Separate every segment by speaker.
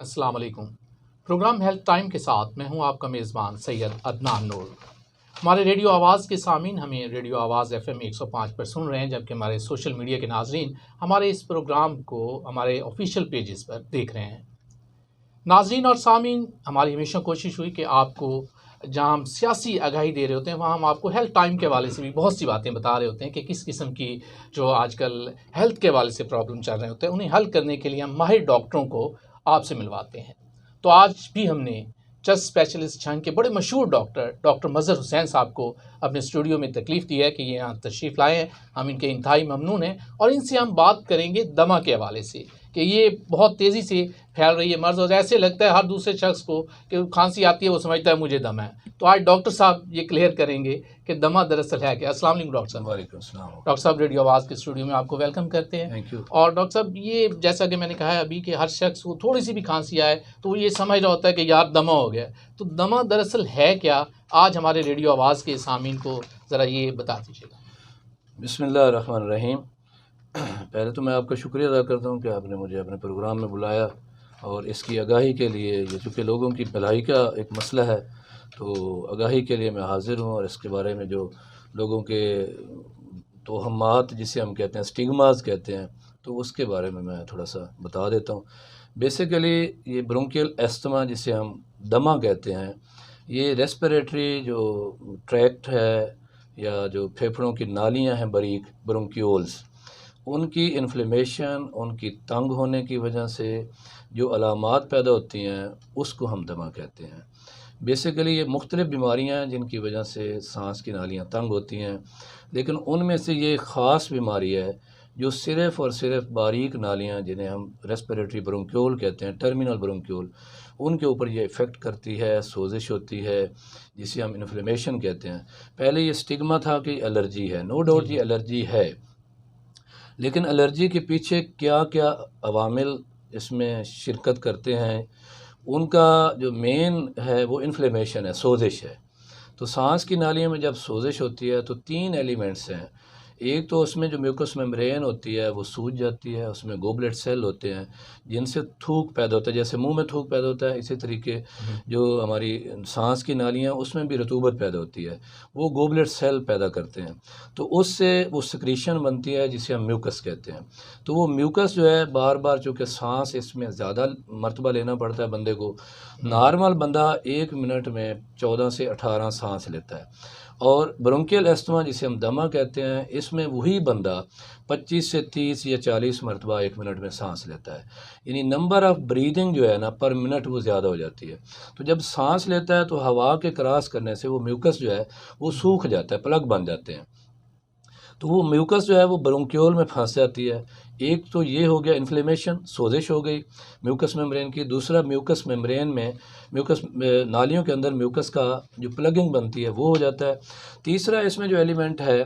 Speaker 1: अस्सलाम वालेकुम। Programme health time के साथ मैं हूं आपका मेज़बान सैयद अदनान नूर। हमारे रेडियो आवाज़ के सामीन हमें रेडियो आवाज़ FM 105 पर सुन रहे हैं, जबकि हमारे सोशल मीडिया के नाज़रीन हमारे इस प्रोग्राम को हमारे ऑफिशियल पेजेस पर देख रहे हैं। नाज़रीन और सामीन, हमारी हमेशा कोशिश हुई कि आपको जहां हम सियासी आगाही दे रहे होते हैं, वहां हम आपको हेल्थ टाइम के हवाले से भी बहुत सी बातें बता रहे होते हैं कि किस किस्म की जो आजकल हेल्थ के हवाले से प्रॉब्लम चल रहे होते हैं, उन्हें हल करने के लिए हम माहिर डॉक्टरों को आपसे मिलवाते हैं। तो आज भी हमने चेस्ट स्पेशलिस्ट छंग के बड़े मशहूर डॉक्टर मज़हर हुसैन साहब को अपने स्टूडियो में तकलीफ़ दी है कि ये यहाँ तशरीफ़ लाए हैं। हम इनके इंतहाई ममनून हैं और इनसे हम बात करेंगे दमा के हवाले से कि ये बहुत तेज़ी से फैल रही है मर्ज़, और ऐसे लगता है हर दूसरे शख्स को कि खांसी आती है वो समझता है मुझे दमा है। तो आज डॉक्टर साहब ये क्लियर करेंगे कि दमा दरअसल है क्या। अस्सलाम वालेकुम डॉक्टर साहब।
Speaker 2: वालेकुम अस्सलाम।
Speaker 1: डॉक्टर साहब, रेडियो आवाज़ के स्टूडियो में आपको वेलकम करते हैं।
Speaker 2: Thank you.
Speaker 1: और डॉक्टर साहब, ये जैसा कि मैंने कहा है अभी कि हर शख्स को थोड़ी सी भी खांसी आए तो वो ये समझ रहा होता है कि यार दमा हो गया। तो दमा दरअसल है क्या, आज हमारे रेडियो आवाज़ के सामीन को ज़रा ये बता दीजिएगा।
Speaker 2: बिस्मिल्लाह रहमान रहीम। पहले तो मैं आपका शुक्रिया अदा करता हूँ कि आपने मुझे अपने प्रोग्राम में बुलाया और इसकी आगाही के लिए, ये चूँकि लोगों की भलाई का एक मसला है तो आगाही के लिए मैं हाज़िर हूँ। और इसके बारे में जो लोगों के तोहमात जिसे हम कहते हैं, स्टिग्मास कहते हैं, तो उसके बारे में मैं थोड़ा सा बता देता हूँ। बेसिकली ये ब्रोंकियल एस्थमा जिसे हम दमा कहते हैं, ये रेस्पिरेटरी जो ट्रैक्ट है या जो फेफड़ों की नालियाँ हैं बारीक ब्रोंक्यूल्स, उनकी इन्फ्लेमेशन, उनकी तंग होने की वजह से जो अलामात पैदा होती हैं उसको हम दमा कहते हैं। बेसिकली ये मुख्तलिफ़ बीमारियां हैं जिनकी वजह से सांस की नालियां तंग होती हैं, लेकिन उनमें से ये ख़ास बीमारी है जो सिर्फ़ और सिर्फ बारीक नालियां जिन्हें हम रेस्पिरेटरी ब्रोंक्यूल कहते हैं, टर्मिनल ब्रोंक्यूल, उनके ऊपर ये इफ़ेक्ट करती है, सोजिश होती है जिसे हम इन्फ्लेमेशन कहते हैं। पहले ये स्टिग्मा था कि एलर्जी है, नो डाउट ये एलर्जी है, लेकिन एलर्जी के पीछे क्या क्या अवामिल इसमें शिरकत करते हैं, उनका जो मेन है वो इन्फ्लेमेशन है, सोजिश है। तो सांस की नालियों में जब सोजिश होती है तो तीन एलिमेंट्स हैं। एक तो उसमें जो म्यूकस मेम्ब्रेन होती है वो सूज जाती है, उसमें गोबलेट सेल होते हैं जिनसे थूक पैदा होता है, जैसे मुंह में थूक पैदा होता है, इसी तरीके जो हमारी सांस की नालियाँ उसमें भी रतूबत पैदा होती है, वो गोबलेट सेल पैदा करते हैं। तो उससे वो सिक्रीशन बनती है जिसे हम म्यूकस कहते हैं। तो वो म्यूकस जो है बार बार, चूँकि सांस इसमें ज़्यादा मरतबा लेना पड़ता है बंदे को, नॉर्मल बंदा 1 मिनट में 14 से 18 सांस लेता है, और ब्रोंकियल एस्थमा जिसे हम दमा कहते हैं, इसमें वही बंदा 25 से 30 या 40 मरतबा 1 मिनट में सांस लेता है। यानी नंबर ऑफ़ ब्रीदिंग जो है ना पर मिनट वो ज़्यादा हो जाती है। तो जब सांस लेता है तो हवा के क्रॉस करने से वो म्यूकस जो है वो सूख जाता है, प्लग बन जाते हैं, तो वो म्यूकस जो है वो ब्रोंक्यूल में फंस जाती है। एक तो ये हो गया इन्फ्लेमेशन, सोजिश हो गई म्यूकस मेम्ब्रेन की। दूसरा, म्यूकस मेम्ब्रेन में म्यूकस नालियों के अंदर म्यूकस का जो प्लगिंग बनती है वो हो जाता है। तीसरा इसमें जो एलिमेंट है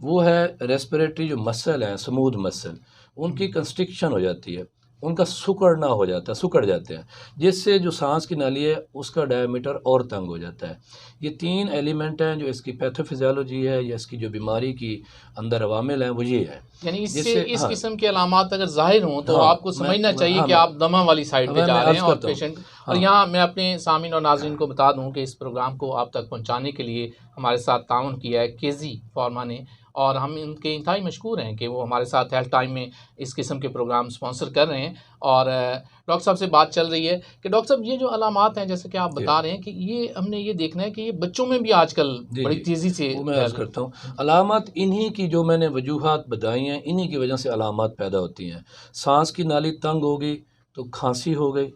Speaker 2: वो है रेस्पिरेटरी जो मसल हैं, स्मूथ मसल, उनकी कंस्ट्रिक्शन हो जाती है, उनका सिकुड़ना हो जाता है, सिकुड़ जाते हैं, जिससे जो सांस की नाली है उसका डायमीटर और तंग हो जाता है। ये तीन एलिमेंट हैं जो इसकी पैथोफिजियोलॉजी है या इसकी जो बीमारी की अंदर अवामिल हैं वो ये है।
Speaker 1: यानी इससे इस किस्म के अलामात अगर जाहिर हों तो आपको समझना चाहिए कि आप दमा वाली साइड पे जा रहे हैं और पेशेंट। और यहाँ मैं अपने सामीन और नाज़रीन को बता दूं कि इस प्रोग्राम को आप तक पहुँचाने के लिए हमारे साथ ताउन किया है केजी फार्मा ने, और हम इनके इंतहाई मशकूर हैं कि वो हमारे साथ हेल्थ टाइम में इस किस्म के प्रोग्राम स्पॉन्सर कर रहे हैं। और डॉक्टर साहब से बात चल रही है कि डॉक्टर साहब ये जो अलामात हैं जैसे कि आप बता रहे हैं कि ये हमने ये देखना है कि ये बच्चों में भी आजकल बड़ी तेज़ी से,
Speaker 2: वो मैं अर्ज़ करता हूँ, अलामत इन्हीं की जो मैंने वजूहात बताई हैं, इन्हीं की वजह से अलामत पैदा होती हैं। सांस की नाली तंग हो गई तो खांसी हो गई,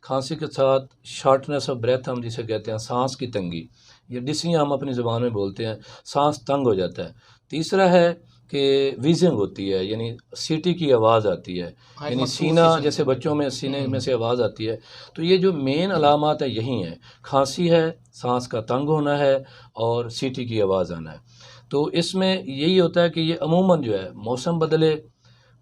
Speaker 2: खांसी के साथ शॉर्टनेस ऑफ ब्रेथ हम जिसे कहते हैं, सांस की तंगी, ये डिसियाँ हम अपनी ज़ुबान में बोलते हैं, सांस तंग हो जाता है। तीसरा है कि वीजिंग होती है, यानी सीटी की आवाज़ आती है, यानी सीना, जैसे बच्चों में सीने में से आवाज़ आती है। तो ये जो मेन अलामात है यही हैं, खांसी है, सांस का तंग होना है और सीटी की आवाज़ आना है। तो इसमें यही होता है कि ये अमूमन जो है मौसम बदले,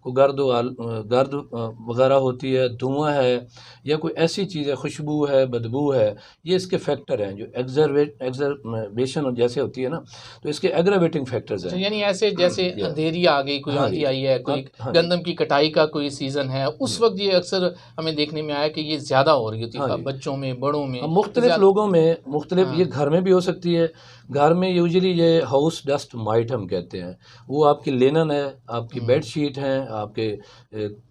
Speaker 2: को गर्द वगैरह होती है, धुआं है, या कोई ऐसी चीज़ है, खुशबू है, बदबू है, ये इसके फैक्टर हैं जो एग्जर्वेशन जैसे होती है ना, तो इसके एग्रावेटिंग फैक्टर्स हैं।
Speaker 1: यानी ऐसे जैसे अंधेरी आ गई, कोई
Speaker 2: हाँ
Speaker 1: आंधी
Speaker 2: जी,
Speaker 1: आई है, कोई
Speaker 2: हाँ जी,
Speaker 1: गंदम की कटाई का कोई सीज़न है, उस वक्त ये अक्सर हमें देखने में आया कि ये ज़्यादा हो रही होती
Speaker 2: हाँ
Speaker 1: है
Speaker 2: जी।
Speaker 1: बच्चों में, बड़ों में।
Speaker 2: मुख्तलिफ लोगों में मुख्तलिफ,
Speaker 1: हाँ।
Speaker 2: ये घर में भी हो सकती है। घर में यूजुअली ये हाउस डस्ट माइट हम कहते हैं, वो आपकी लिनन है, आपकी बेड शीट हैं, आपके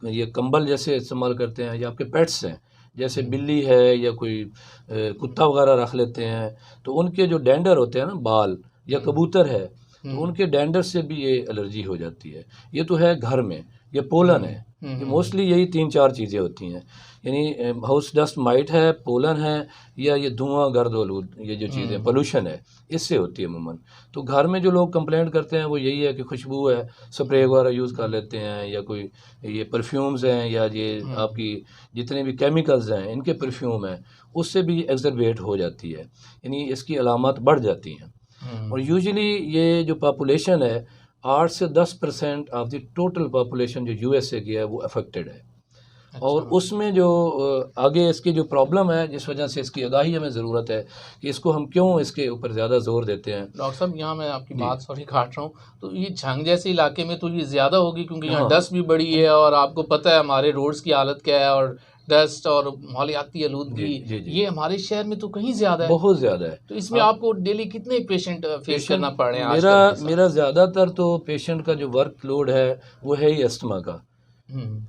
Speaker 2: ये कंबल जैसे इस्तेमाल करते हैं, या आपके पेट्स हैं, जैसे बिल्ली है या कोई कुत्ता वगैरह रख लेते हैं, तो उनके जो डेंडर होते हैं ना, बाल, या कबूतर है, तो उनके डेंडर से भी ये एलर्जी हो जाती है। ये तो है घर में। ये पोलन है, ये मोस्टली यही 3-4 चीज़ें होती हैं, यानी हाउस डस्ट माइट है, पोलन है, या ये धुआं गर्द आलूद, ये जो चीज़ें पोल्यूशन है, इससे होती है अमूमन। तो घर में जो लोग कंप्लेंट करते हैं वो यही है कि खुशबू है, स्प्रे वगैरह यूज़ कर लेते हैं, या कोई ये परफ्यूम्स हैं, या ये आपकी जितने भी केमिकल्स हैं इनके परफ्यूम हैं, उससे भी एग्जर्वेट हो जाती है, यानी इसकी अलामत बढ़ जाती हैं। और यूजुअली ये जो पॉपुलेशन है, 8 से 10% ऑफ द टोटल पॉपुलेशन जो यूएसए की है वो अफेक्टेड है। और उसमें जो आगे इसकी जो प्रॉब्लम है, जिस वजह से इसकी आगाही हमें ज़रूरत है कि इसको हम क्यों इसके ऊपर ज़्यादा ज़ोर देते हैं।
Speaker 1: डॉक्टर साहब, यहाँ मैं आपकी बात सॉरी काट रहा हूँ, तो ये झंग जैसे इलाके में तो ये ज़्यादा होगी, क्योंकि यहाँ डस्ट भी बड़ी है, और आपको पता है हमारे रोड्स की हालत क्या है, और डस्ट और माहौलियाती आलूदगी ये हमारे शहर में तो कहीं ज़्यादा है,
Speaker 2: बहुत ज़्यादा है।
Speaker 1: तो इसमें आपको डेली कितने पेशेंट फेस करना पड़ रहे हैं?
Speaker 2: मेरा ज़्यादातर तो पेशेंट का जो वर्क लोड है वो है ही अस्थमा का,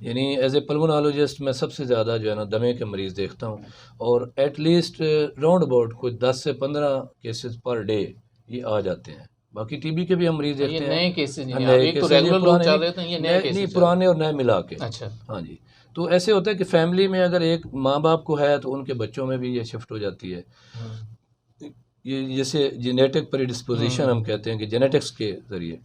Speaker 2: यानी एज ए पल्मोनोलॉजिस्ट मैं सबसे ज़्यादा जो है ना दमे के मरीज़ देखता हूँ, और एटलीस्ट राउंड अबाउट कोई 10 से 15 केसेस पर डे ये आ जाते हैं। बाकी टीबी के भी हम मरीज़ देखते हैं,
Speaker 1: नए केसेस, एक तो रेगुलर लोग चल रहे थे, ये नए केसेस,
Speaker 2: नहीं पुराने और नए मिला के।
Speaker 1: अच्छा,
Speaker 2: हाँ जी। तो ऐसे होता है कि फैमिली में अगर एक माँ बाप को है तो उनके बच्चों में भी ये शिफ्ट हो जाती है। ये जैसे जेनेटिक प्रीडिस्पोजिशन हम कहते हैं कि जेनेटिक्स के ज़रिए,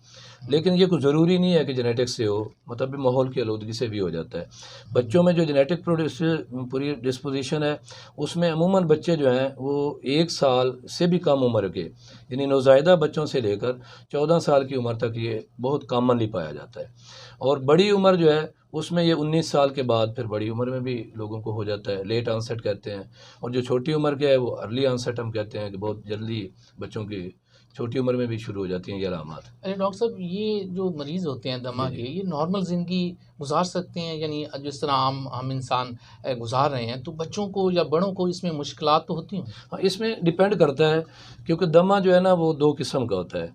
Speaker 2: लेकिन ये कुछ ज़रूरी नहीं है कि जेनेटिक्स से हो, मतलब माहौल की आलूदगी से भी हो जाता है। बच्चों में जो जेनेटिक प्रीडिस्पोजिशन है उसमें अमूमन बच्चे जो हैं वो 1 साल से भी कम उम्र के, यानी नौज़ायदा बच्चों से लेकर 14 साल की उम्र तक ये बहुत कॉमनली पाया जाता है। और बड़ी उम्र जो है उसमें ये 19 साल के बाद फिर बड़ी उम्र में भी लोगों को हो जाता है, लेट आंसेट कहते हैं। और जो छोटी उम्र के है वो अर्ली आंसेट हम कहते हैं, कि बहुत जल्दी बच्चों की छोटी उम्र में भी शुरू हो जाती हैं ये अलामात।
Speaker 1: अरे डॉक्टर साहब, ये जो मरीज़ होते हैं दमा के, ये नॉर्मल ज़िंदगी गुजार सकते हैं, यानी जिस तरह हम इंसान गुजार रहे हैं, तो बच्चों को या बड़ों को इसमें मुश्किलात तो होती हैं?
Speaker 2: हाँ, इसमें डिपेंड करता है, क्योंकि दमा जो है ना वो 2 किस्म का होता है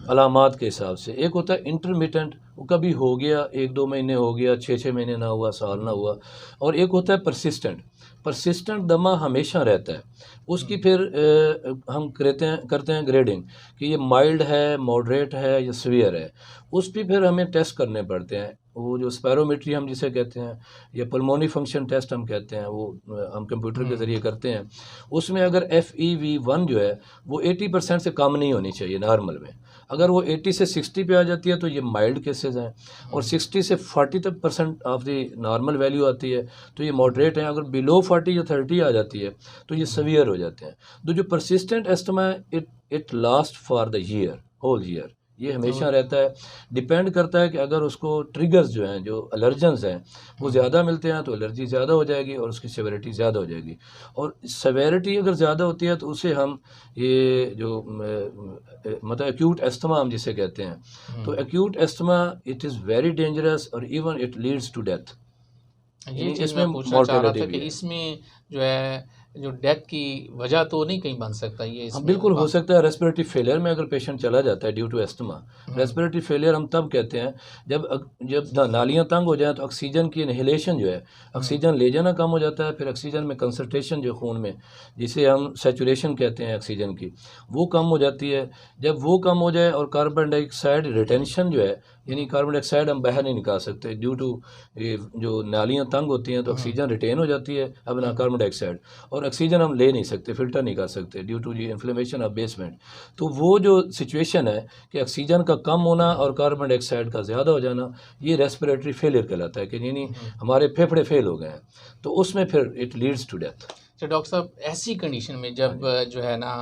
Speaker 2: अलामात के हिसाब से। एक होता है इंटरमिटेंट, वो कभी हो गया, 1-2 महीने हो गया, 6-6 महीने ना हुआ, साल ना हुआ। और एक होता है परसिस्टेंट दमा हमेशा रहता है। उसकी फिर हम करते हैं ग्रेडिंग कि ये माइल्ड है, मॉडरेट है या सीवियर है। उस पर फिर हमें टेस्ट करने पड़ते हैं, वो जो स्पायरोमेट्री हम जिसे कहते हैं, या पल्मोनी फंक्शन टेस्ट हम कहते हैं, वो हम कंप्यूटर के ज़रिए करते हैं। उसमें अगर FEV1 जो है वो 80% से कम नहीं होनी चाहिए नॉर्मल में। अगर वो 80 से 60 पे आ जाती है तो ये माइल्ड केसेस हैं, और 60 से 40 तक % ऑफ द नॉर्मल वैल्यू आती है तो ये मॉडरेट है। अगर बिलो 40 या 30 आ जाती है तो ये सवियर हो जाते हैं। तो जो परसिस्टेंट एस्थमा है, it last for the year, whole year, ये हमेशा रहता है। डिपेंड करता है कि अगर उसको ट्रिगर्स जो हैं, जो एलर्जेंस हैं, वो ज़्यादा मिलते हैं तो एलर्जी ज़्यादा हो जाएगी और उसकी सेवेरिटी ज़्यादा हो जाएगी। और सेवेरिटी अगर ज़्यादा होती है तो उसे हम ये जो मतलब एक्यूट एस्थमा हम जिसे कहते हैं, तो acute asthma it is very dangerous और even it leads to death.
Speaker 1: ये चीज़ मैं पूछना चाह रहा था कि इसमें जो है जो डेथ की वजह तो नहीं कहीं बन सकता ये?
Speaker 2: हाँ, बिल्कुल हो सकता है। रेस्पिरेटरी फेलियर में अगर पेशेंट चला जाता है due to asthma, respiratory failure हम तब कहते हैं जब नालियाँ तंग हो जाएं तो ऑक्सीजन की इनहेलेशन जो है, ऑक्सीजन ले जाना कम हो जाता है, फिर ऑक्सीजन में कंसंट्रेशन जो खून में, जिसे हम सैचुरेशन कहते हैं ऑक्सीजन की, वो कम हो जाती है। जब वो कम हो जाए और कार्बन डाइऑक्साइड रिटेंशन जो है, यानी कार्बन डाइऑक्साइड हम बाहर नहीं निकाल सकते ड्यू टू जो नालियाँ तंग होती हैं, तो ऑक्सीजन रिटेन हो जाती है अपना कार्बन डाइऑक्साइड, और ऑक्सीजन हम ले नहीं सकते, फिल्टर नहीं कर सकते due to the inflammation of basement. तो वो जो सिचुएशन है कि ऑक्सीजन का कम होना और कार्बन डाइऑक्साइड का ज़्यादा हो जाना, ये रेस्पिरेटरी फेलियर कहलाता है, कि यानी हमारे फेफड़े फेल हो गए हैं, तो उसमें फिर इट लीड्स टू डेथ।
Speaker 1: तो डॉक्टर साहब ऐसी कंडीशन में जब जो है ना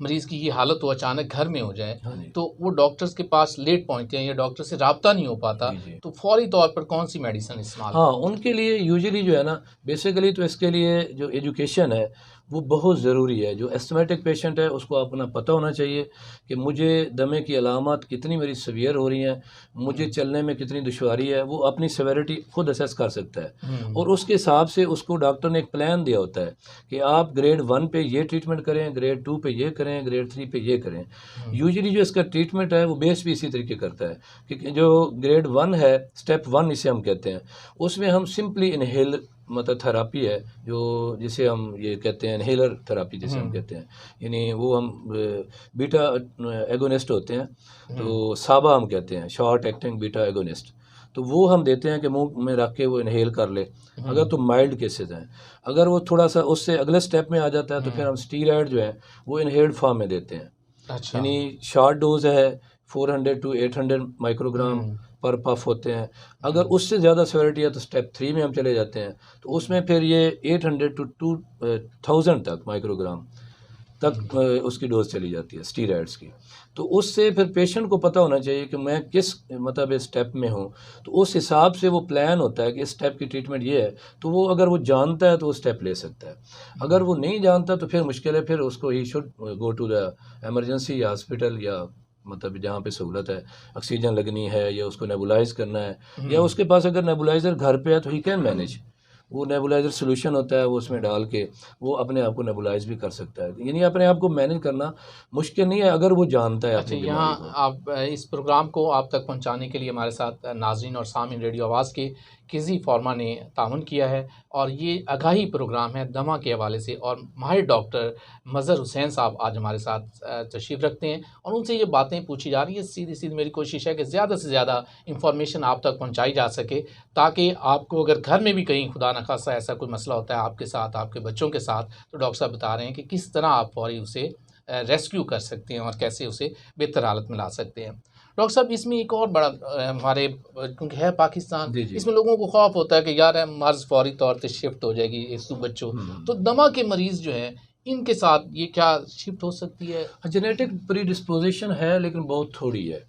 Speaker 1: मरीज़ की ये हालत हो अचानक घर में हो जाए,
Speaker 2: हाँ जी।
Speaker 1: तो वो डॉक्टर्स के पास लेट पहुँचते हैं या डॉक्टर से राब्ता नहीं हो पाता,
Speaker 2: जी, जी।
Speaker 1: तो फ़ौरी तौर पर कौन-सी मेडिसिन इस्तेमाल
Speaker 2: हाँ,
Speaker 1: करते हैं?
Speaker 2: उनके लिए यूजुअली जो है ना, बेसिकली तो इसके लिए जो एजुकेशन है वो बहुत ज़रूरी है। जो एस्थमेटिक पेशेंट है उसको अपना पता होना चाहिए कि मुझे दमे की अलामत कितनी मेरी सीवियर हो रही हैं, मुझे चलने में कितनी दुश्वारी है, वो अपनी सेवेरिटी खुद असेस कर सकता है। और उसके हिसाब से उसको डॉक्टर ने एक प्लान दिया होता है कि आप ग्रेड 1 पे ये ट्रीटमेंट करें, ग्रेड 2 पे ये करें, ग्रेड 3 पे ये करें। यूजुअली जो इसका ट्रीटमेंट है वो बेस भी इसी तरीके करता है कि जो ग्रेड 1 है, स्टेप 1 इसे हम कहते हैं, उसमें हम सिंपली इनहेल मतलब थेरापी है, जो जिसे हम ये कहते हैं इनहेलर थेरापी जिसे हम कहते हैं, यानी वो हम बीटा एगोनिस्ट होते हैं, तो साबा हम कहते हैं, शॉर्ट एक्टिंग बीटा एगोनिस्ट। तो वो हम देते हैं कि मुंह में रख के वो इनहेल कर ले, अगर तो माइल्ड केसेस हैं। अगर वो थोड़ा सा उससे अगले स्टेप में आ जाता है तो फिर हम स्टीरॉयड जो है वो इनहेल्ड फॉर्म में देते हैं।
Speaker 1: अच्छा।
Speaker 2: यानी शॉर्ट डोज है 400 टू 800 माइक्रोग्राम पर पफ होते हैं। अगर उससे ज़्यादा सेवेरिटी है तो स्टेप 3 में हम चले जाते हैं, तो उसमें फिर ये 800 टू 2000 तक माइक्रोग्राम तक उसकी डोज चली जाती है स्टीरॉयड्स की। तो उससे फिर पेशेंट को पता होना चाहिए कि मैं किस मतलब स्टेप में हूँ, तो उस हिसाब से वो प्लान होता है कि इस स्टेप की ट्रीटमेंट ये है, तो वो अगर वो जानता है तो वो स्टेप ले सकता है। अगर वो नहीं जानता तो फिर मुश्किल है, फिर उसको ही should go to the emergency या हॉस्पिटल या मतलब जहाँ पे सहूलत है, ऑक्सीजन लगनी है या उसको नेबुलाइज करना है, या उसके पास अगर नेबुलाइज़र घर पे है तो ही कैन मैनेज। वो नेबुलाइज़र सोल्यूशन होता है, वो उसमें डाल के वो अपने आप को नेबुलाइज भी कर सकता है। यानी अपने आप को मैनेज करना मुश्किल नहीं है अगर वो जानता है
Speaker 1: अच्छा,
Speaker 2: अपनी बीमारी
Speaker 1: यहाँ
Speaker 2: को।
Speaker 1: आप इस प्रोग्राम को आप तक पहुँचाने के लिए हमारे साथ नाज़रीन और सामीन रेडियो आवाज़ के किसी फ़ॉर्मा ने ताउन किया है, और ये आगाही प्रोग्राम है दमा के हवाले से, और माहिर डॉक्टर मज़हर हुसैन साहब आज हमारे साथ तशरीफ़ रखते हैं और उनसे ये बातें पूछी जा रही हैं। सीधी-सीधी मेरी कोशिश है कि ज़्यादा से ज़्यादा इंफॉर्मेशन आप तक पहुँचाई जा सके, ताकि आपको अगर घर में भी कहीं खुदा न ख़ास्ता ऐसा कोई मसला होता है आपके साथ, आपके बच्चों के साथ, तो डॉक्टर साहब बता रहे हैं कि किस तरह आप फ़ौरी उसे रेस्क्यू कर सकते हैं और कैसे उसे बेहतर हालत में ला सकते हैं। डॉक्टर साहब, इसमें एक और बड़ा हमारे क्योंकि है पाकिस्तान,
Speaker 2: जी, जी।
Speaker 1: इसमें लोगों को खौफ होता है कि यार मर्ज़ फ़ौरी तौर पे शिफ्ट हो जाएगी इस बच्चों, तो दमा के मरीज़ जो हैं इनके साथ ये क्या शिफ्ट हो सकती है?
Speaker 2: जेनेटिक प्रीडिस्पोजिशन है लेकिन बहुत थोड़ी है।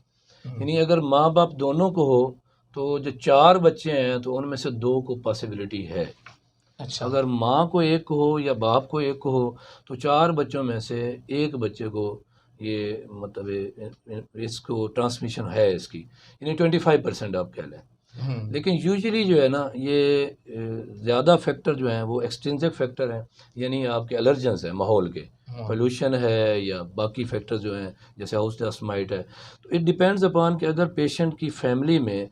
Speaker 2: यानी अगर माँ बाप दोनों को हो तो जो 4 बच्चे हैं तो उनमें से 2 को पॉसिबिलिटी है।
Speaker 1: अच्छा।
Speaker 2: अगर माँ को एक को हो या बाप को एक को हो तो 4 बच्चों में से 1 बच्चे को ये मतलब इसको ट्रांसमिशन है इसकी, यानी 25% आप कह लें। लेकिन यूजुअली जो है ना ये ज़्यादा फैक्टर जो हैं वो एक्सट्रिंसिक फैक्टर हैं, यानी आपके एलर्जेंस हैं माहौल के, पोल्यूशन है या बाकी फैक्टर जो हैं जैसे हाउस डस्ट माइट है। तो इट डिपेंड्स अपॉन कि अगर पेशेंट की फैमिली में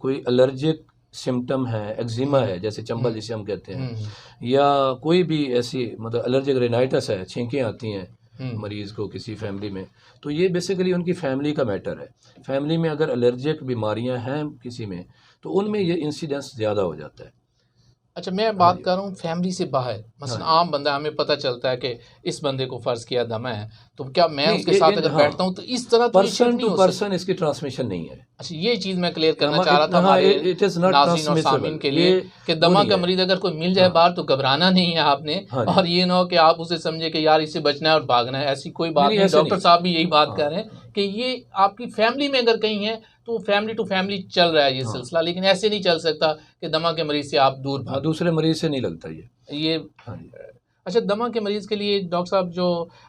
Speaker 2: कोई एलर्जिक सिम्टम है, एक्जिमा है जैसे चंबल जिसे हम कहते हैं, या कोई भी ऐसी मतलब एलर्जिक रेनाइटिस है, छींकें आती हैं मरीज़ को किसी फैमिली में, तो ये बेसिकली उनकी फैमिली का मैटर है। फैमिली में अगर एलर्जिक बीमारियां हैं किसी में तो उनमें ये इंसिडेंस ज़्यादा हो जाता है।
Speaker 1: अच्छा, मैं बात कर रहा हूँ फैमिली से बाहर, मसलन आम बंदा, हमें पता चलता है कि इस बंदे को फ़र्ज़ किया दमा है, तो क्या मैं
Speaker 2: नहीं,
Speaker 1: उसके साथ अगर बैठता हूँ तो इस तरह तो ये शिफ्ट
Speaker 2: पर्सन
Speaker 1: नहीं
Speaker 2: टू
Speaker 1: हो सकती?
Speaker 2: पर्सन इसकी ट्रांसमिशन नहीं है।
Speaker 1: अच्छा, ये चीज़ मैं क्लियर करना
Speaker 2: हाँ,
Speaker 1: चाह रहा था
Speaker 2: हाँ,
Speaker 1: हमारे
Speaker 2: it is not
Speaker 1: नाज़रीन और
Speaker 2: transmissible।
Speaker 1: सामीन के लिए
Speaker 2: ये
Speaker 1: कि
Speaker 2: वो
Speaker 1: दमा
Speaker 2: नहीं
Speaker 1: का
Speaker 2: है।
Speaker 1: मरीज़ अगर कोई मिल जाए बाहर तो घबराना नहीं है आपने,
Speaker 2: हाँ जी।
Speaker 1: और ये ना हो कि आप उसे समझे कि यार इससे बचना है और भागना है, ऐसी कोई बात
Speaker 2: नहीं,
Speaker 1: नहीं।
Speaker 2: ऐसे
Speaker 1: डॉक्टर
Speaker 2: नहीं।
Speaker 1: साहब भी यही बात
Speaker 2: हाँ,
Speaker 1: कर रहे हैं कि ये आपकी फैमिली में अगर कहीं है तो फैमिली टू फैमिली चल रहा है ये सिलसिला, लेकिन ऐसे नहीं चल सकता कि दमा के मरीज़ से आप दूर
Speaker 2: हाँ,
Speaker 1: भागें।
Speaker 2: दूसरे मरीज़ से नहीं लगता ये।
Speaker 1: ये
Speaker 2: हाँ जी।
Speaker 1: अच्छा, दमा के मरीज़ के लिए डॉक्टर साहब जो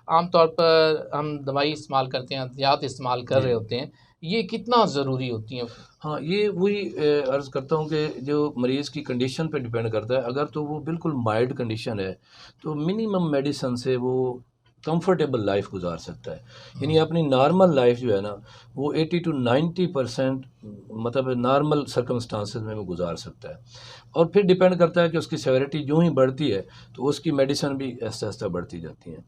Speaker 1: आम तौर पर हम दवाई इस्तेमाल करते हैं, अद्वियात इस्तेमाल कर रहे होते हैं, ये कितना ज़रूरी होती हैं?
Speaker 2: हाँ, ये वही अर्ज़ करता हूँ कि जो मरीज़ की कंडीशन पे डिपेंड करता है। अगर तो वो बिल्कुल माइल्ड कंडीशन है तो मिनिमम मेडिसिन से वो कंफर्टेबल लाइफ गुजार सकता है। यानी अपनी नॉर्मल लाइफ जो है ना वो 80 टू 90% मतलब नॉर्मल सर्कमस्टांसेस में वो गुजार सकता है। और फिर डिपेंड करता है कि उसकी सेवेरिटी यूँ ही बढ़ती है तो उसकी मेडिसिन भी आहिस्ता आहिस्ता बढ़ती जाती हैं।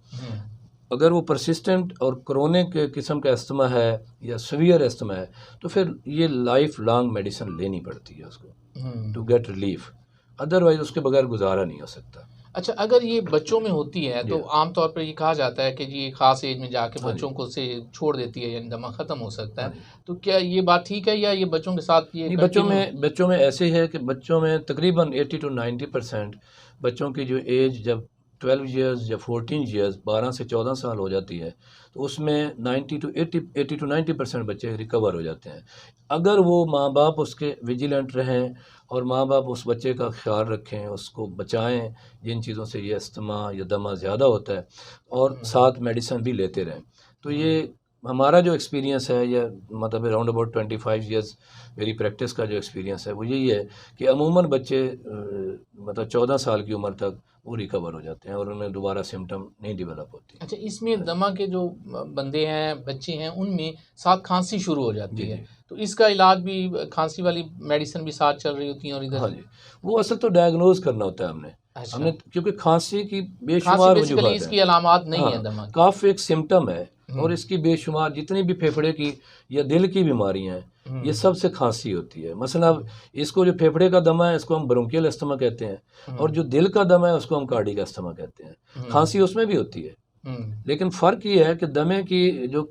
Speaker 2: अगर वो परसिस्टेंट और क्रोनिक किस्म का अस्थमा है या सीवियर अस्थमा है तो फिर ये लाइफ लॉन्ग मेडिसिन लेनी पड़ती है उसको टू गेट रिलीफ, अदरवाइज उसके बगैर गुजारा नहीं हो सकता।
Speaker 1: अच्छा, अगर ये बच्चों में होती है तो आम तौर पर ये कहा जाता है कि जी ख़ास एज में जाके बच्चों को से छोड़ देती है, यानी दमा ख़त्म हो सकता है, तो क्या ये बात ठीक है या ये बच्चों के साथ ये
Speaker 2: नहीं, बच्चों में ऐसे है कि बच्चों में तकरीबन 80 टू 90% बच्चों की जो एज जब 12 ईयर्स या 14 ईयर्स 12 से 14 साल हो जाती है, तो उसमें 80 to 90% बच्चे रिकवर हो जाते हैं, अगर वो माँ बाप उसके विजिलेंट रहें और माँ बाप उस बच्चे का ख्याल रखें, उसको बचाएं जिन चीज़ों से ये अस्थमा या दमा ज़्यादा होता है, और साथ मेडिसिन भी लेते रहें। तो ये हमारा जो एक्सपीरियंस है, या मतलब अराउंड अबाउट 25 ईयर्स मेरी प्रैक्टिस का जो एक्सपीरियंस है वो यही है कि अमूमन बच्चे मतलब 14 साल की उम्र तक वो रिकवर हो जाते हैं और उनमें दोबारा सिम्टम नहीं डेवलप होती।
Speaker 1: अच्छा, इसमें दमा के जो बंदे हैं, बच्चे हैं, उनमें साथ खांसी शुरू हो जाती
Speaker 2: जी
Speaker 1: है,
Speaker 2: जी
Speaker 1: तो इसका इलाज भी खांसी वाली मेडिसिन भी साथ चल रही होती हैं और इधर।
Speaker 2: हाँ जी, वो असल तो डायग्नोज करना होता है हमने
Speaker 1: अच्छा,
Speaker 2: क्योंकि खांसी की
Speaker 1: खांसी
Speaker 2: बेशुमार
Speaker 1: बेसिकली
Speaker 2: वजूहात
Speaker 1: इसकी
Speaker 2: हैं।
Speaker 1: अलामात नहीं है
Speaker 2: हाँ,
Speaker 1: दमा की।
Speaker 2: कफ एक सिम्टम है और
Speaker 1: हम्म,
Speaker 2: इसकी बेशुमार जितनी भी फेफड़े की या दिल की बीमारियां हैं, ये
Speaker 1: हम्म,
Speaker 2: सब से खांसी होती है। मसलन अब इसको जो फेफड़े का दमा है इसको हम ब्रोंकियल अस्थमा कहते हैं, और जो दिल का दमा है उसको हम कार्डियक अस्थमा कहते हैं।
Speaker 1: हम्म,
Speaker 2: खांसी उसमें भी होती है,
Speaker 1: हम्म,
Speaker 2: लेकिन फ़र्क ये है कि दमे की जो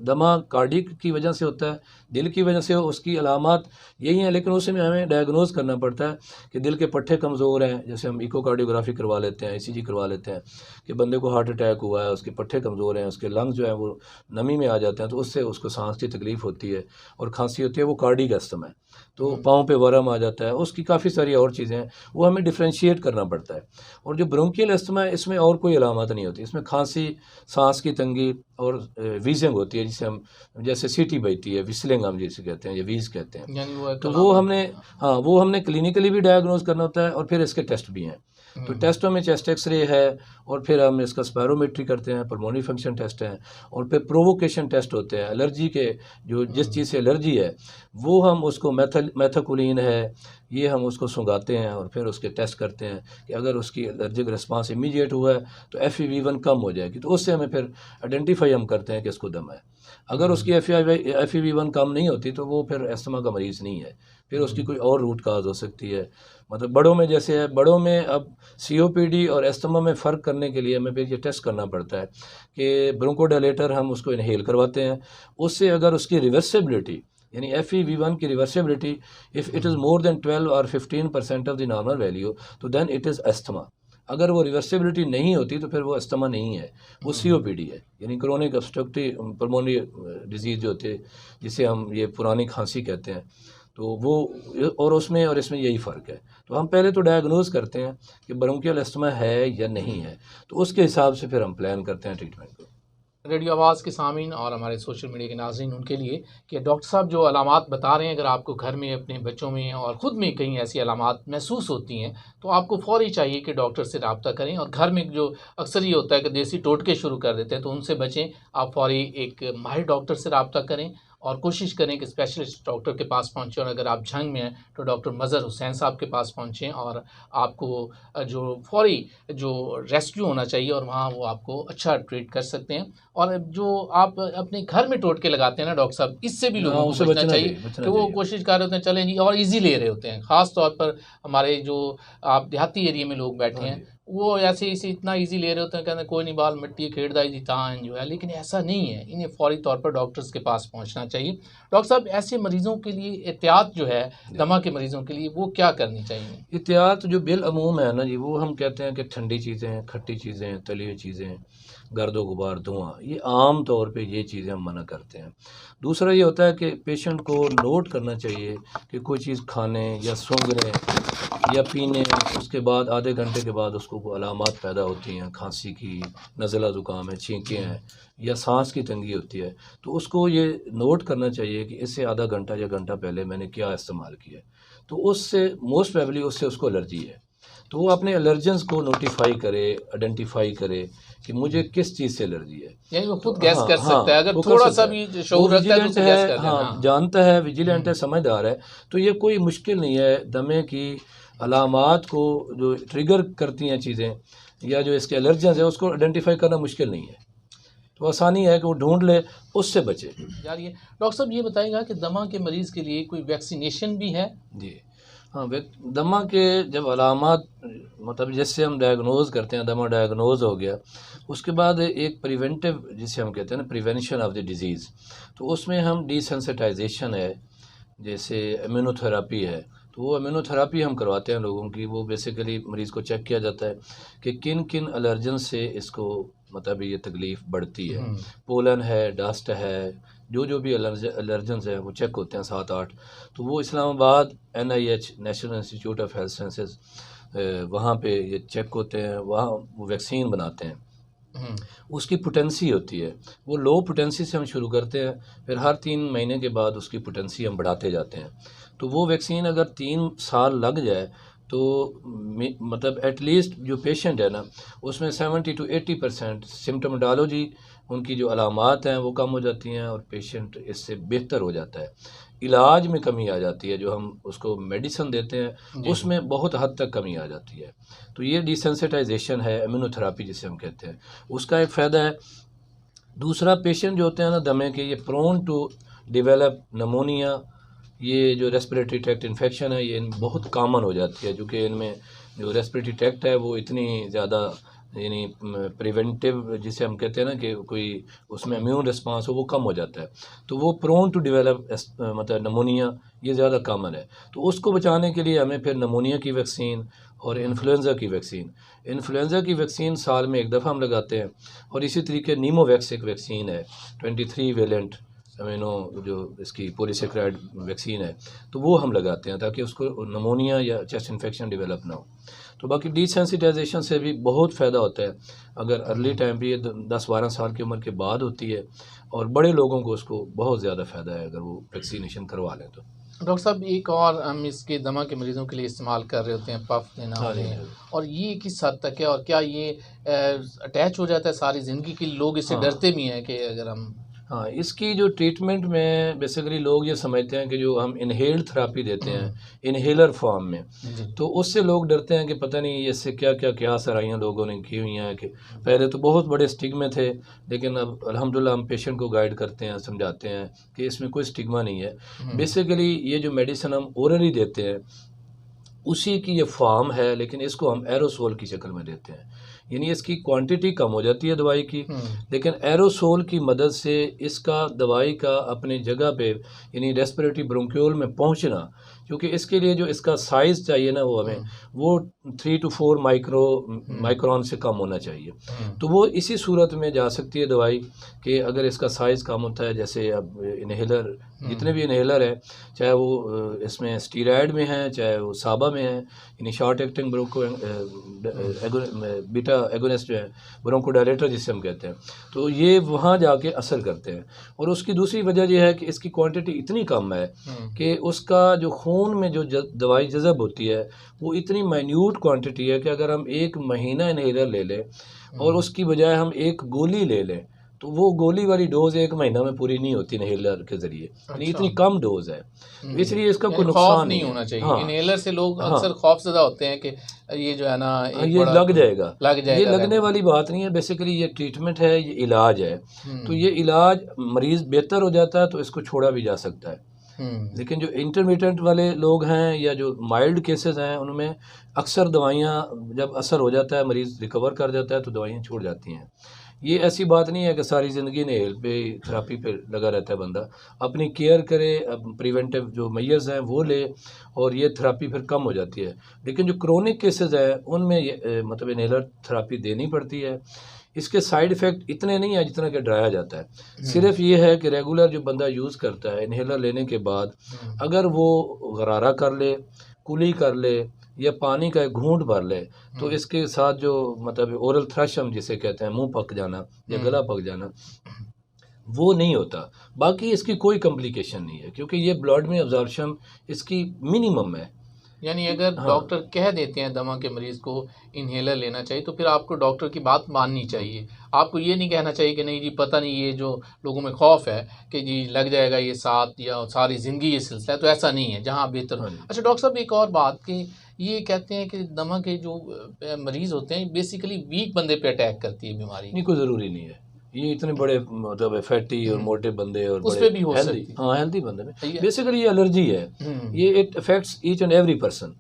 Speaker 2: दमा कार्डिक की वजह से होता है, दिल की वजह से उसकी अलामात यही हैं, लेकिन उसमें हमें डायग्नोज करना पड़ता है कि दिल के पट्टे कमज़ोर हैं, जैसे हम इकोकार्डियोग्राफी करवा लेते हैं, ईसीजी करवा लेते हैं कि बंदे को हार्ट अटैक हुआ है, उसके पट्टे कमज़ोर हैं, उसके लंग्स जो है वो नमी में आ जाते हैं, तो उससे उसको सांस की तकलीफ़ होती है और खांसी होती है, वो कार्डिक अस्थमा है। तो पाँव पे वर्म आ जाता है, उसकी काफ़ी सारी और चीज़ें हैं, वो हमें डिफ्रेंशिएट करना पड़ता है। और जो ब्रोंकियल अस्थमा है इसमें और कोई अलामत नहीं होती, इसमें खांसी, सांस की तंगी और वीजिंग होती है, जिसे हम जैसे सीटी बजती है, विस्लिंग हम जिसे कहते हैं या वीज कहते हैं।
Speaker 1: यानी वो एक
Speaker 2: तो वो
Speaker 1: अलामत
Speaker 2: हमने,
Speaker 1: है।
Speaker 2: हाँ, वो हमने क्लिनिकली भी डायग्नोज करना होता है और फिर इसके टेस्ट भी हैं। तो टेस्टों में चेस्ट एक्सरे है, और फिर हम इसका स्पायरोमेट्री करते हैं, पल्मोनरी फंक्शन टेस्ट है, और फिर प्रोवोकेशन टेस्ट होते हैं, एलर्जी के जो जिस चीज़ से एलर्जी है वो हम उसको मैथाकोलिन है, ये हम उसको सुंघाते हैं और फिर उसके टेस्ट करते हैं कि अगर उसकी एलर्जिक रिस्पांस इमीडिएट हुआ है तो FEV1 कम हो जाएगी, तो उससे हमें फिर आइडेंटिफाई हम करते हैं कि इसको दमा है। अगर उसकी FEV1 कम नहीं होती तो वो फिर अस्थमा का मरीज़ नहीं है, फिर उसकी कोई और रूट काज हो सकती है। मतलब बड़ों में जैसे है, बड़ों में अब COPD और अस्थमा में फ़र्क करने के लिए हमें फिर ये टेस्ट करना पड़ता है कि ब्रोंकोडायलेटर हम उसको इनहेल करवाते हैं, उससे अगर उसकी रिवर्सिबिलिटी यानी FEV1 की reversibility if it is more than 12 और 15% ऑफ द नॉर्मल वैल्यू, तो देन इट इज़ अस्थमा। अगर वो रिवर्सिबिलिटी नहीं होती तो फिर वो अस्थमा नहीं है, वो COPD है, यानी क्रोनिक ऑब्स्ट्रक्टिव पल्मोनरी डिजीज़ जो होते हैं, जिसे हम ये पुरानी खांसी कहते हैं। तो वो और उसमें और इसमें यही फ़र्क है। तो हम पहले तो डायग्नोज करते हैं कि ब्रोंकियल अस्थमा है या नहीं है, तो उसके हिसाब से फिर हम प्लान करते हैं ट्रीटमेंट को।
Speaker 1: रेडियो आवाज़ के सामीन और हमारे सोशल मीडिया के नाज़रीन, उनके लिए कि डॉक्टर साहब जो अलामात बता रहे हैं, अगर आपको घर में, अपने बच्चों में और ख़ुद में कहीं ऐसी अलामात महसूस होती हैं तो आपको फ़ौरी चाहिए कि डॉक्टर से रब्ता करें। और घर में जो अक्सर ये होता है कि देसी टोटके शुरू कर देते हैं, तो उनसे बचें। आप फ़ौरी एक माहिर डॉक्टर से रब्ता करें और कोशिश करें कि स्पेशलिस्ट डॉक्टर के पास पहुँचें। और अगर आप झंग में हैं तो डॉक्टर मज़हर हुसैन साहब के पास पहुँचें और आपको जो फ़ौरी जो रेस्क्यू होना चाहिए और वहाँ वो आपको अच्छा ट्रीट कर सकते हैं। और जो आप अपने घर में टोटके लगाते हैं ना डॉक्टर साहब, इससे भी
Speaker 2: हाँ,
Speaker 1: लोगों को
Speaker 2: उससे
Speaker 1: बचना
Speaker 2: बचना
Speaker 1: चाहिए
Speaker 2: चाहिए, बचना
Speaker 1: कि वो
Speaker 2: चाहिए।
Speaker 1: कोशिश कर रहे होते हैं चलें जी, और ईज़ी ले रहे होते हैं। ख़ास तौर पर हमारे जो आप देहाती एरिया में लोग बैठे
Speaker 2: हाँ
Speaker 1: हैं,
Speaker 2: जी।
Speaker 1: वो ऐसे इसे इतना ईज़ी ले रहे होते हैं, कहते हैं कोई नहीं, बाल मिट्टी खेड़दा ही था जो है, लेकिन ऐसा नहीं है। इन्हें फ़ौरी तौर पर डॉक्टर्स के पास पहुँचना चाहिए। डॉक्टर साहब, ऐसे मरीज़ों के लिए एहतियात जो है, दमा के मरीज़ों के लिए, वो क्या करनी चाहिए?
Speaker 2: एहतियात जो बिलअमूम है ना जी, वो हम कहते हैं कि ठंडी चीज़ें, खट्टी चीज़ें, तली हुई चीज़ें, गर्दो गुबार, धुआँ, ये आम तौर पे ये चीज़ें हम मना करते हैं। दूसरा ये होता है कि पेशेंट को नोट करना चाहिए कि कोई चीज़ खाने या सूंघने या पीने, उसके बाद आधे घंटे के बाद उसको वो अलामात पैदा होती हैं, खांसी की, नज़ला ज़ुकाम है, छींकें हैं या सांस की तंगी होती है, तो उसको ये नोट करना चाहिए कि इससे आधा घंटा या घंटा पहले मैंने क्या इस्तेमाल किया, तो उससे मोस्ट प्रोबेबली उससे उसको एलर्जी है। तो वो अपने एलर्जेंस को नोटिफाई करे, आइडेंटिफाई करे कि मुझे किस चीज़ से एलर्जी है।
Speaker 1: यानी वो
Speaker 2: तो
Speaker 1: खुद गैस
Speaker 2: हाँ
Speaker 1: कर सकता है, अगर
Speaker 2: वो कर
Speaker 1: थोड़ा
Speaker 2: सकता
Speaker 1: सा
Speaker 2: है,
Speaker 1: भी
Speaker 2: वो
Speaker 1: शऊर रखता है तो
Speaker 2: विजिलेंट
Speaker 1: उसे गैस
Speaker 2: है,
Speaker 1: कर देना।
Speaker 2: हाँ,
Speaker 1: हाँ।
Speaker 2: जानता है, विजिलेंट है, समझदार है, तो ये कोई मुश्किल नहीं है दमे की अलामात को जो ट्रिगर करती हैं चीज़ें या जो इसके एलर्जेंस है उसको आइडेंटिफाई करना मुश्किल नहीं है। तो आसानी है कि वो ढूंढ ले, उससे बचे।
Speaker 1: यार, ये डॉक्टर साहब ये बताएगा कि दमा के मरीज़ के लिए कोई वैक्सीनेशन भी है?
Speaker 2: जी हाँ, दमा के जब अलामात मतलब जैसे हम डायग्नोज़ करते हैं, दमा डायग्नोज़ हो गया, उसके बाद एक प्रिवेंटिव जिसे हम कहते हैं ना, प्रिवेंशन ऑफ द डिज़ीज़, तो उसमें हम डिसेंसिटाइजेशन है, जैसे इम्यूनोथेरापी है, तो वो इम्यूनोथेरापी हम करवाते हैं लोगों की। वो बेसिकली मरीज़ को चेक किया जाता है कि किन किन एलर्जन से इसको मतलब ये तकलीफ़ बढ़ती है। पोलन है, डस्ट है, जो भी एलर्जन्स हैं वो चेक होते हैं 7-8। तो वो Islamabad NIH national institute of health sciences वहाँ पे ये चेक होते हैं, वहाँ वो वैक्सीन बनाते हैं। उसकी पोटेंसी होती है, वो लो पोटेंसी से हम शुरू करते हैं, फिर हर 3 महीने के बाद उसकी पोटेंसी हम बढ़ाते जाते हैं। तो वो वैक्सीन अगर 3 साल लग जाए तो मतलब एटलीस्ट जो पेशेंट है ना उसमें 70 to 80% सिम्टोमेटोलॉजी उनकी जो अलामात हैं वो कम हो जाती हैं और पेशेंट इससे बेहतर हो जाता है। इलाज में कमी आ जाती है, जो हम उसको मेडिसिन देते हैं उसमें बहुत हद तक कमी आ जाती है। तो ये डिसेंसिटाइजेशन है, इम्यूनोथेरापी जिसे हम कहते हैं, उसका एक फ़ायदा है। दूसरा, पेशेंट जो होते हैं ना दमे के, ये प्रोन टू डिवेलप नमोनिया, ये जो रेस्पिरेटरी ट्रैक्ट इन्फेक्शन है ये बहुत कॉमन हो जाती है, क्योंकि इनमें जो रेस्पिरेटरी ट्रैक्ट है वो इतनी ज़्यादा यानी प्रिवेंटिव जिसे हम कहते हैं ना कि कोई उसमें इम्यून रिस्पांस हो वो कम हो जाता है, तो वो प्रोन टू डिवेलप मतलब नमोनिया ये ज़्यादा कॉमन है। तो उसको बचाने के लिए हमें फिर नमोनिया की वैक्सीन और इन्फ्लुएंज़ा की वैक्सीन साल में 1 दफ़ा हम लगाते हैं। और इसी तरीके नीमोवैक्स एक वैक्सीन है 23 वेलेंट अमीनो जो इसकी पॉलीसेकेराइड वैक्सीन है, तो वो हम लगाते हैं ताकि उसको नमोनिया या चेस्ट इन्फेक्शन डेवलप ना हो। तो बाकी डिसेंसिटाइजेशन से भी बहुत फ़ायदा होता है अगर अर्ली टाइम भी 10-12 साल की उम्र के बाद होती है, और बड़े लोगों को उसको बहुत ज़्यादा फ़ायदा है अगर वो वैक्सीनेशन करवा लें तो।
Speaker 1: डॉक्टर साहब, एक और हम इसके दमा के मरीज़ों के लिए इस्तेमाल कर रहे होते हैं पफ देना उन्हें, और ये किस हद तक है और क्या ये अटैच हो जाता है सारी ज़िंदगी के? लोग इससे डरते भी हैं कि अगर हम
Speaker 2: हाँ, इसकी जो ट्रीटमेंट में बेसिकली लोग ये समझते हैं कि जो हम इनहेल्ड थेरापी देते हैं इनहेलर फॉर्म में, तो उससे लोग डरते हैं कि पता नहीं इससे क्या क्या क्या सराहियाँ लोगों ने की हुई हैं। कि पहले तो बहुत बड़े स्टिग्मे थे, लेकिन अब अल्हम्दुलिल्लाह हम पेशेंट को गाइड करते हैं, समझाते हैं कि इसमें कोई स्टिग्मा नहीं है। बेसिकली ये जो मेडिसिन हम ओरली देते हैं उसी की ये फॉर्म है, लेकिन इसको हम एरोसोल की शक्ल में देते हैं, यानी इसकी क्वांटिटी कम हो जाती है दवाई की, लेकिन एरोसोल की मदद से इसका दवाई का अपने जगह पे यानी रेस्पिरेटरी ब्रोंक्यूल में पहुंचना, क्योंकि इसके लिए जो इसका साइज़ चाहिए ना वो हमें वो 3 to 4 माइक्रोन से कम होना चाहिए। तो वो इसी सूरत में जा सकती है दवाई कि अगर इसका साइज़ कम होता है, जैसे अब इनहेलर जितने भी इनहेलर है, चाहे वो इसमें स्टीरॉयड में है चाहे वो साबा में है, यानी शॉर्ट एक्टिंग बीटा एगोनिस्ट जो है, ब्रोंकोडायलेटर जिसे हम कहते हैं, तो ये वहाँ जाके असर करते हैं। और उसकी दूसरी वजह यह है कि इसकी क्वांटिटी इतनी कम है कि उसका जो खून में जो दवाई जज़ब होती है वो इतनी माइन्यूट क्वांटिटी है कि अगर हम 1 महीना इनहेलर ले लें और उसकी बजाय हम 1 गोली ले लें तो वो गोली वाली डोज 1 महीना में पूरी नहीं होती इनहेलर के ज़रिए। यानी इतनी कम डोज है, इसलिए इसका कोई नुकसान
Speaker 1: नहीं होना चाहिए।
Speaker 2: हाँ,
Speaker 1: इनहेलर से लोग अक्सर खौफज़दा होते हैं कि ये जो है ना
Speaker 2: ये लग जाएगा। ये लगने वाली बात नहीं है, बेसिकली ये ट्रीटमेंट है, ये इलाज है। तो ये इलाज मरीज़ बेहतर हो जाता है तो इसको छोड़ा भी जा सकता है। लेकिन जो इंटरमीडिएट वाले लोग हैं या जो माइल्ड केसेस हैं उनमें अक्सर दवाइयाँ जब असर हो जाता है, मरीज़ रिकवर कर जाता है तो दवाइयाँ छूट जाती हैं। ये ऐसी बात नहीं है कि सारी ज़िंदगी इनहेल पे थेरापी पे लगा रहता है बंदा। अपनी केयर करे, प्रिवेंटिव जो मेजर्स हैं वो ले, और ये थेरापी फिर कम हो जाती है। लेकिन जो क्रोनिक केसेस हैं उनमें ये मतलब इनहेलर थेरापी देनी पड़ती है। इसके साइड इफ़ेक्ट इतने नहीं है जितना कि डराया जाता है। सिर्फ ये है कि रेगुलर जो बंदा यूज़ करता है इनहेलर लेने के बाद अगर वो गरारा कर ले, कुली कर ले या पानी का एक घूंट भर ले, तो इसके साथ जो मतलब ओरल थ्रश हम जिसे कहते हैं, मुंह पक जाना या गला पक जाना, वो नहीं होता। बाकी इसकी कोई कॉम्प्लिकेशन नहीं है, क्योंकि ये ब्लड में अब्जॉर्प्शन इसकी मिनिमम है।
Speaker 1: यानी अगर डॉक्टर कह देते हैं दमा के मरीज़ को इनहेलर लेना चाहिए तो फिर आपको डॉक्टर की बात माननी चाहिए। आपको ये नहीं कहना चाहिए कि नहीं जी पता नहीं, ये जो लोगों में खौफ है कि जी लग जाएगा ये साथ या सारी ज़िंदगी ये सिलसिला है, तो ऐसा नहीं है जहाँ बेहतर। अच्छा डॉक्टर साहब, एक और बात कि ये कहते हैं कि दमा के जो मरीज़ होते हैं बेसिकली वीक बंदे पे अटैक करती है बीमारी।
Speaker 2: नहीं, कोई ज़रूरी नहीं है। ये इतने बड़े मतलब फैटी और मोटे बंदे और
Speaker 1: उस पे भी हो सकती है।
Speaker 2: हाँ, हेल्दी बंदे में बेसिकली ये एलर्जी है। ये it affects each and every person.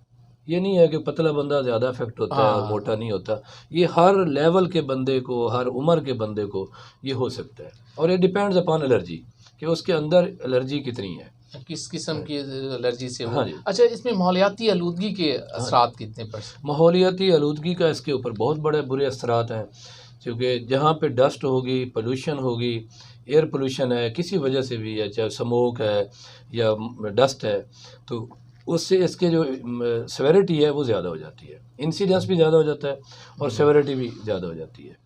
Speaker 2: ये नहीं है कि पतला बंदा ज़्यादा अफेक्ट होता है और मोटा नहीं होता। ये हर लेवल के बंदे को, हर उम्र के बंदे को ये हो सकता है, और ये डिपेंड्स अपॉन एलर्जी कि उसके अंदर एलर्जी कितनी है।
Speaker 1: किस किस्म की एलर्जी से हो?
Speaker 2: हाँ जी।
Speaker 1: अच्छा, इसमें माहौलियाती आलूदगी के असरात कितने %
Speaker 2: माहौलियाती आलूदगी का इसके ऊपर बहुत बड़े बुरे असरात हैं, क्योंकि जहाँ पे डस्ट होगी, पोल्यूशन होगी, एयर पोल्यूशन है किसी वजह से भी है, चाहे स्मोक है या डस्ट है, तो उससे इसके जो सेवेरिटी है वो ज़्यादा हो जाती है, इंसिडेंस भी ज़्यादा हो जाता है और सेवेरिटी भी ज़्यादा हो जाती है।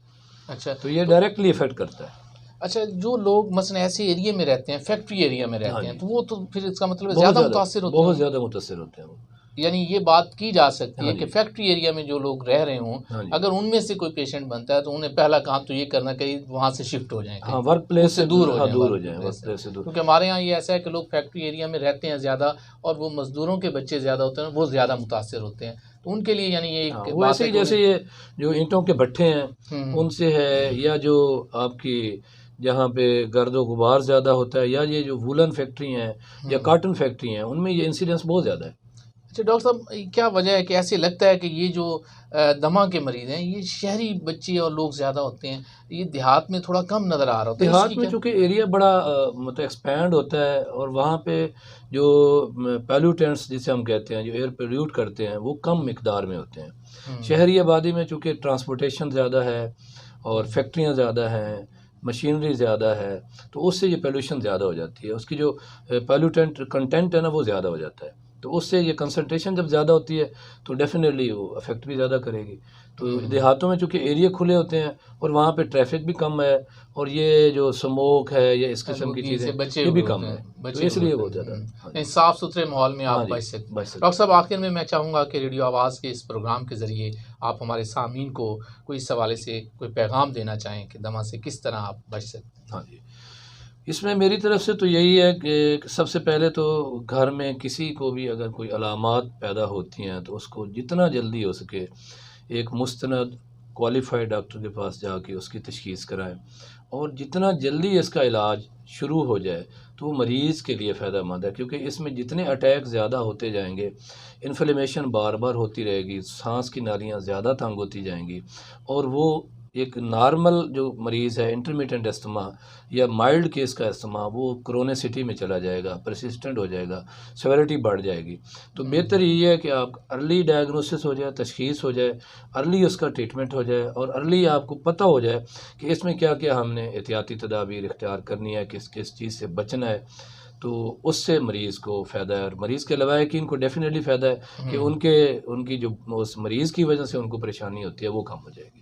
Speaker 1: अच्छा,
Speaker 2: तो ये डायरेक्टली इफ़ेक्ट करता है।
Speaker 1: अच्छा, जो लोग मसलन ऐसे एरिया में रहते हैं, फैक्ट्री एरिया में
Speaker 2: हाँ
Speaker 1: रहते हैं,
Speaker 2: जी।
Speaker 1: तो वो तो फिर इसका मतलब
Speaker 2: बहुत
Speaker 1: ज़्यादा
Speaker 2: ज़्यादा,
Speaker 1: मुतासिर होते
Speaker 2: बहुत
Speaker 1: हैं।
Speaker 2: ज़्यादा मुतासिर होते हैं वो।
Speaker 1: यानी ये बात की जा सकती
Speaker 2: हाँ
Speaker 1: है कि
Speaker 2: जी।
Speaker 1: फैक्ट्री एरिया में जो लोग रह रहे हों,
Speaker 2: हाँ जी।
Speaker 1: अगर उनमें से कोई पेशेंट बनता है तो उन्हें पहला काम तो ये करना कहीं वहाँ से शिफ्ट हो जाएँ,
Speaker 2: हाँ,
Speaker 1: कहीं
Speaker 2: वर्क प्लेस
Speaker 1: उससे
Speaker 2: से
Speaker 1: दूर हो
Speaker 2: हाँ,
Speaker 1: जाएँ,
Speaker 2: दूर हो
Speaker 1: वर्क
Speaker 2: जाएँ, वर्क
Speaker 1: प्लेस से।
Speaker 2: प्लेस से दूर।
Speaker 1: क्योंकि हमारे यहाँ ये ऐसा है कि लोग फैक्ट्री एरिया में रहते हैं ज़्यादा, और वो मज़दूरों के बच्चे ज़्यादा होते हैं, वो ज़्यादा मुतासिर होते हैं, तो उनके लिए यानी ये
Speaker 2: हाँ,
Speaker 1: एक
Speaker 2: वो
Speaker 1: बात
Speaker 2: ऐसे
Speaker 1: है
Speaker 2: ही
Speaker 1: कि
Speaker 2: जैसे
Speaker 1: उन्हें।
Speaker 2: ये जो ईंटों के भट्ठे हैं
Speaker 1: हम्म,
Speaker 2: उनसे है, या जो आपकी जहाँ पे गर्दो गुबार ज़्यादा होता है, या ये जो वूलन फैक्ट्री हैं या कार्टन फैक्ट्री हैं, उनमें ये इंसिडेंस बहुत ज़्यादा है।
Speaker 1: अच्छा डॉक्टर साहब, क्या वजह है कि ऐसे लगता है कि ये जो दमा के मरीज़ हैं, ये शहरी बच्चे और लोग ज़्यादा होते हैं, ये देहात में थोड़ा कम नज़र आ रहा होता है,
Speaker 2: देहात
Speaker 1: इसकी
Speaker 2: में
Speaker 1: क्या?
Speaker 2: चूँकि एरिया बड़ा मतलब एक्सपैंड होता है, और वहाँ पे जो पैल्यूटेंट्स जिसे हम कहते हैं, जो एयर पोल्यूट करते हैं, वो कम मिकदार में होते हैं। शहरी आबादी में चूँकि ट्रांसपोर्टेशन ज़्यादा है और फैक्ट्रियाँ ज़्यादा हैं, मशीनरी ज़्यादा है, तो उससे ये पोल्यूशन ज़्यादा हो जाती है, उसकी जो पैल्यूटेंट कंटेंट है ना वो ज़्यादा हो जाता है, तो उससे ये कंसंट्रेशन जब ज़्यादा होती है तो डेफिनेटली वो अफेक्ट भी ज़्यादा करेगी। तो देहातों में चूँकि एरिया खुले होते हैं और वहाँ पे ट्रैफिक भी कम है, और ये जो स्मोक है या इस किस्म की
Speaker 1: आलूगी से
Speaker 2: चीज़ें
Speaker 1: बचे
Speaker 2: ये
Speaker 1: हुए
Speaker 2: भी
Speaker 1: होते
Speaker 2: कम है,
Speaker 1: हैं,
Speaker 2: तो
Speaker 1: बचे हुए
Speaker 2: इसलिए
Speaker 1: होते
Speaker 2: बहुत
Speaker 1: हैं।
Speaker 2: ज़्यादा। हाँ
Speaker 1: नहीं,
Speaker 2: जी।
Speaker 1: साफ सुथरे माहौल में आप
Speaker 2: हाँ जी,
Speaker 1: बच सकते हैं।
Speaker 2: बच सकते
Speaker 1: डॉक्टर साहब, आखिर में मैं चाहूँगा कि रेडियो आवाज़ के इस प्रोग्राम के ज़रिए आप हमारे सामीन को कोई इस हवाले से कोई पैगाम देना चाहें कि दमा से किस तरह आप बच सकते हैं।
Speaker 2: हाँ जी। इसमें मेरी तरफ से तो यही है कि सबसे पहले तो घर में किसी को भी अगर कोई अलामात पैदा होती हैं तो उसको जितना जल्दी हो सके एक मुस्तनद क्वालिफाइड डॉक्टर के पास जाके उसकी तशख़ीस कराएं, और जितना जल्दी इसका इलाज शुरू हो जाए तो वो मरीज़ के लिए फ़ायदेमंद है, क्योंकि इसमें जितने अटैक ज़्यादा होते जाएंगे, इन्फ्लेमेशन बार बार होती रहेगी, सांस की नालियाँ ज़्यादा तंग होती जाएंगी, और वो एक नॉर्मल जो मरीज़ है इंटरमिटेंट अस्थमा या माइल्ड केस का अस्थमा वो क्रोनिसिटी में चला जाएगा, परसिस्टेंट हो जाएगा, सेवेरिटी बढ़ जाएगी। तो बेहतर ये है कि आप अर्ली डायग्नोसिस हो जाए, तशख़ीस हो जाए, अर्ली उसका ट्रीटमेंट हो जाए, और अर्ली आपको पता हो जाए कि इसमें क्या क्या हमने एहतियाती तदाबीर इख्तियार करनी है, किस किस चीज़ से बचना है, तो उससे मरीज़ को फ़ायदा है, और मरीज़ के लवाहिकीन को डेफिनेटली फ़ायदा है कि उनकी जो उस मरीज़ की वजह से उनको परेशानी होती है वो कम हो जाएगी।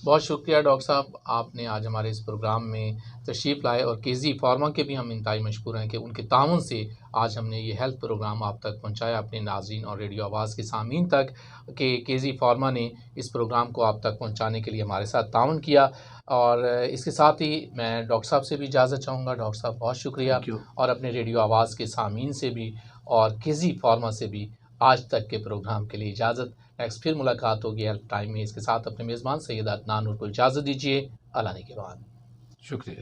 Speaker 1: बहुत शुक्रिया डॉक्टर साहब, आपने आज हमारे इस प्रोग्राम में तशरीफ़ लाए, और केजी फार्मा के भी हम इंतहाई मशकूर हैं कि उनके ताउन से आज हमने ये हेल्थ प्रोग्राम आप तक पहुंचाया, अपने नाज़रीन और रेडियो आवाज़ के सामीन तक, कि केजी फार्मा ने इस प्रोग्राम को आप तक पहुंचाने के लिए हमारे साथ ताउन किया। और इसके साथ ही मैं डॉक्टर साहब से भी इजाज़त चाहूँगा। डॉक्टर साहब, बहुत शुक्रिया,
Speaker 2: थैंक यू।
Speaker 1: और अपने रेडियो आवाज़ के सामीन से भी और केजी फार्मा से भी आज तक के प्रोग्राम के लिए इजाज़त। नेक्स्ट फिर मुलाकात होगी हेल्प टाइम में। इसके साथ अपने मेज़बान सैयद अदनान नूर को इजाज़त दीजिए। अल्लाह ने के बाद।
Speaker 2: शुक्रिया।